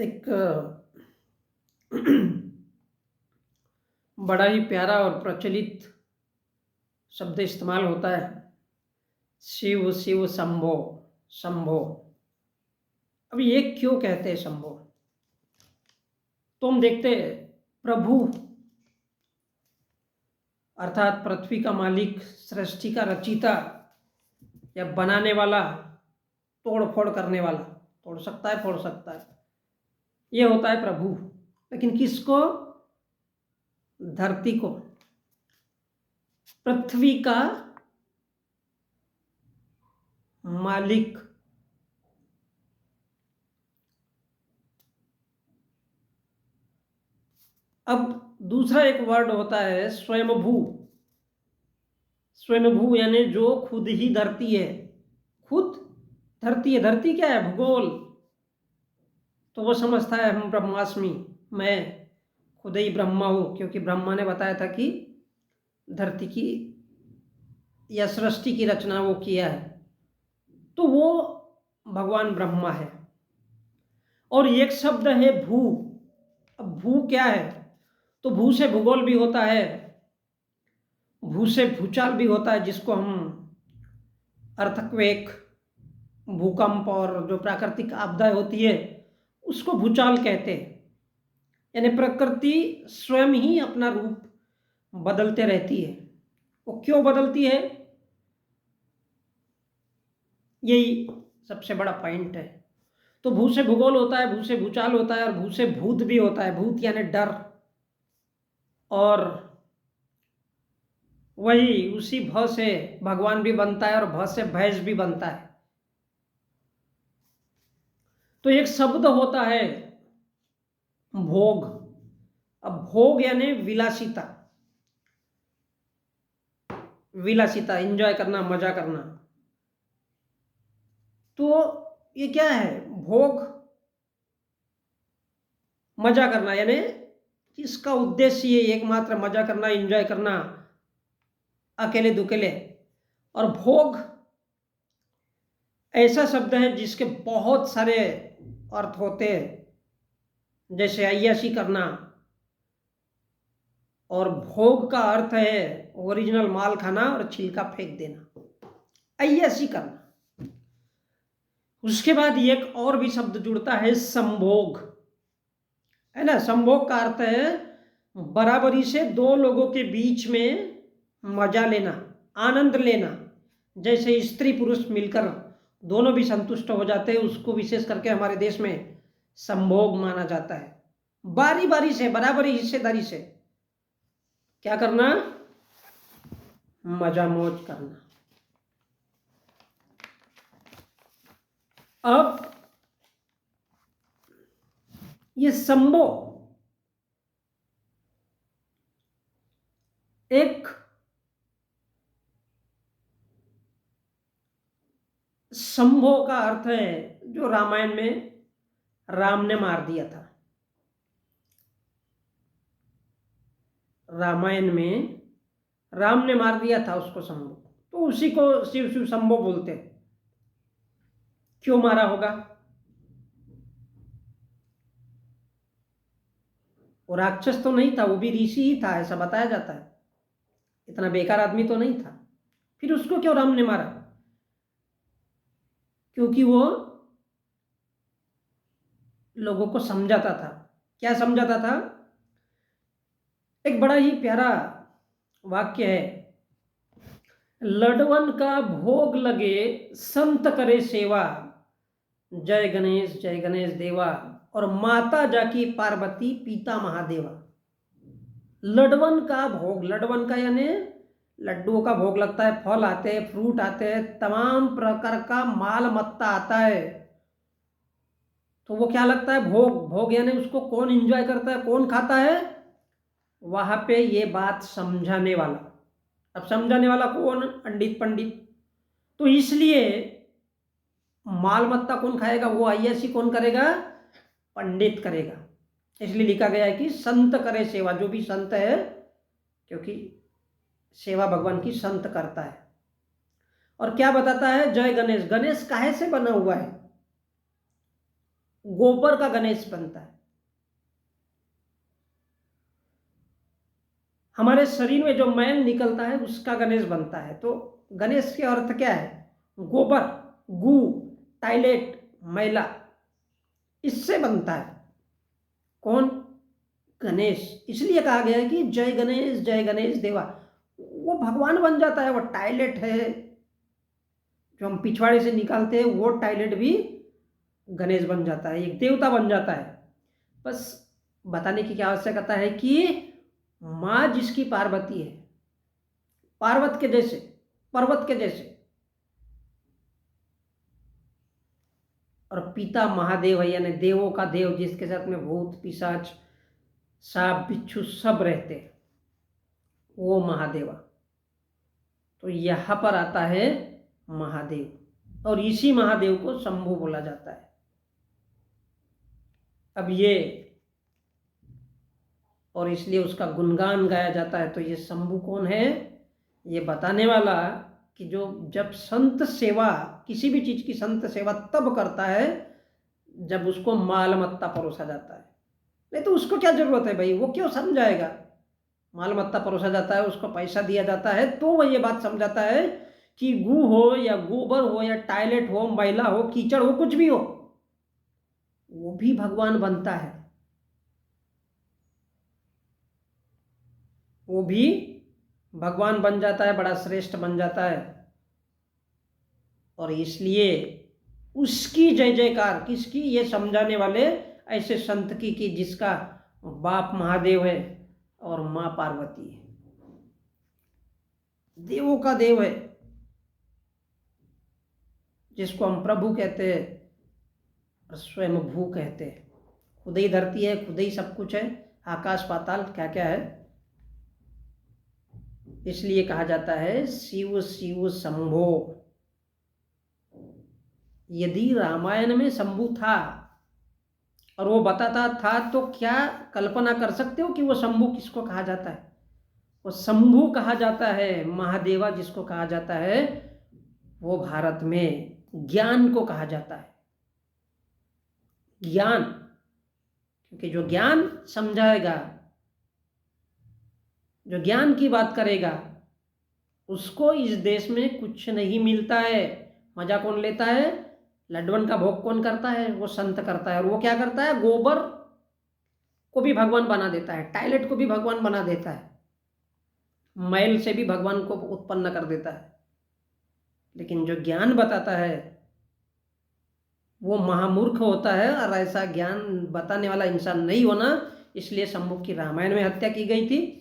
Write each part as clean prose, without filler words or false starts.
एक बड़ा ही प्यारा और प्रचलित शब्द इस्तेमाल होता है, शिव शिव शंभो शंभो। अब ये क्यों कहते हैं शंभो? तो हम देखते हैं, प्रभु अर्थात पृथ्वी का मालिक, सृष्टि का रचयिता या बनाने वाला, तोड़ फोड़ करने वाला, तोड़ सकता है फोड़ सकता है, ये होता है प्रभु। लेकिन किसको? धरती को, पृथ्वी का मालिक। अब दूसरा एक वर्ड होता है स्वयंभू। स्वयंभू यानी जो खुद ही धरती है, खुद धरती है। धरती क्या है? भूगोल। तो वो समझता है हम ब्रह्मास्मि, मैं खुद ही ब्रह्मा हूँ, क्योंकि ब्रह्मा ने बताया था कि धरती की या सृष्टि की रचना वो किया है, तो वो भगवान ब्रह्मा है। और एक शब्द है भू। अब भू क्या है? तो भू से भूगोल भी होता है, भू से भूचाल भी होता है, जिसको हम अर्थक्वेक, भूकंप और जो प्राकृतिक आपदाएं होती है उसको भूचाल कहते हैं। यानी प्रकृति स्वयं ही अपना रूप बदलते रहती है। वो क्यों बदलती है? यही सबसे बड़ा पॉइंट है। तो भू से भूगोल होता है, भू से भूचाल होता है, और भू से भूत भी होता है। भूत यानी डर। और वही उसी भ से भगवान भी बनता है और भ से भैंस भी बनता है। तो एक शब्द होता है भोग। अब भोग यानी विलासिता, विलासिता, एंजॉय करना, मजा करना। तो ये क्या है? भोग, मजा करना, यानी इसका उद्देश्य ये एकमात्र मजा करना, एंजॉय करना, अकेले दुकेले। और भोग ऐसा शब्द है जिसके बहुत सारे अर्थ होते हैं, जैसे अय्याशी करना। और भोग का अर्थ है ओरिजिनल माल खाना और छिलका फेंक देना, अय्याशी करना। उसके बाद एक और भी शब्द जुड़ता है, संभोग, है ना। संभोग का अर्थ है बराबरी से दो लोगों के बीच में मजा लेना, आनंद लेना। जैसे स्त्री पुरुष मिलकर दोनों भी संतुष्ट हो जाते हैं, उसको विशेष करके हमारे देश में संभोग माना जाता है। बारी बारी से, बराबरी हिस्सेदारी से क्या करना? मजा मौज करना। अब ये संभो एक संभो का अर्थ है जो रामायण में राम ने मार दिया था। रामायण में राम ने मार दिया था उसको, शंभो। तो उसी को शिव शिव शंभो बोलते हैं। क्यों मारा होगा? वो राक्षस तो नहीं था, वो भी ऋषि ही था, ऐसा बताया जाता है। इतना बेकार आदमी तो नहीं था। फिर उसको क्यों राम ने मारा? क्योंकि वो लोगों को समझाता था। क्या समझाता था? एक बड़ा ही प्यारा वाक्य है, लडवन का भोग लगे संत करे सेवा, जय गणेश देवा, और माता जाकी पार्वती पिता महादेवा। लडवन का भोग, लडवन का यानी लड्डुओं का भोग लगता है, फल आते हैं, फ्रूट आते हैं, तमाम प्रकार का माल मत्ता आता है। तो वो क्या लगता है? भोग। भोग यानी उसको कौन एंजॉय करता है, कौन खाता है? वहां पे ये बात समझाने वाला। अब समझाने वाला कौन? पंडित। तो इसलिए माल मत्ता कौन खाएगा? वो अय्याशी कौन करेगा? पंडित करेगा। इसलिए लिखा गया है कि संत करे सेवा, जो भी संत है, क्योंकि सेवा भगवान की संत करता है। और क्या बताता है? जय गणेश। गणेश काहे से बना हुआ है? गोबर का गणेश बनता है। हमारे शरीर में जो मैल निकलता है उसका गणेश बनता है। तो गणेश के अर्थ क्या है? गोबर, गू, टॉयलेट, मैला, इससे बनता है। कौन? गणेश। इसलिए कहा गया है कि जय गणेश देवा। वो भगवान बन जाता है। वो टॉयलेट है जो हम पिछवाड़े से निकालते हैं, वो टॉयलेट भी गणेश बन जाता है, एक देवता बन जाता है। बस बताने की क्या आवश्यकता है कि माँ जिसकी पार्वती है, पर्वत के जैसे, और पिता महादेव है, यानी देवों का देव, जिसके साथ में भूत, पिशाच, सांप, बिच्छू सब रहते हैं, वो महादेवा। तो यहाँ पर आता है महादेव, और इसी महादेव को शंभु बोला जाता है। अब ये, और इसलिए उसका गुणगान गाया जाता है। तो ये शंभु कौन है? ये बताने वाला कि जो जब संत सेवा, किसी भी चीज की संत सेवा तब करता है जब उसको माल मत्ता परोसा जाता है। नहीं तो उसको क्या जरूरत है भाई, वो क्यों समझाएगा? माल मत्ता परोसा जाता है, उसको पैसा दिया जाता है, तो वह ये बात समझाता है कि गू हो या गोबर हो या टॉयलेट हो, मैला हो, कीचड़ हो, कुछ भी हो, वो भी भगवान बनता है, वो भी भगवान बन जाता है, बड़ा श्रेष्ठ बन जाता है। और इसलिए उसकी जय जयकार, किसकी? ये समझाने वाले ऐसे संत की कि जिसका बाप महादेव है और माँ पार्वती है, देवों का देव है, जिसको हम प्रभु कहते हैं और स्वयं भू कहते हैं। खुद ही धरती है, खुद ही सब कुछ है, आकाश पाताल क्या क्या है। इसलिए कहा जाता है शिव शिव शंभो। यदि रामायण में शंभु था और वो बताता था, तो क्या कल्पना कर सकते हो कि वो शंभु किसको कहा जाता है? वो शंभु कहा जाता है महादेवा, जिसको कहा जाता है वो भारत में ज्ञान को कहा जाता है। ज्ञान, क्योंकि जो ज्ञान समझाएगा, जो ज्ञान की बात करेगा, उसको इस देश में कुछ नहीं मिलता है। मजा कौन लेता है? लड्डवन का भोग कौन करता है? वो संत करता है। और वो क्या करता है? गोबर को भी भगवान बना देता है, टॉयलेट को भी भगवान बना देता है, मैल से भी भगवान को उत्पन्न कर देता है। लेकिन जो ज्ञान बताता है वो महामूर्ख होता है, और ऐसा ज्ञान बताने वाला इंसान नहीं होना, इसलिए शंभु की रामायण में हत्या की गई थी।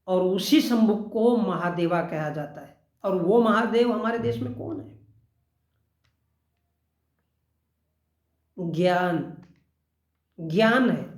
और उसी शंभु को महादेवा कहा जाता है। और वो महादेव हमारे देश में कौन है? ज्ञान, ज्ञान है।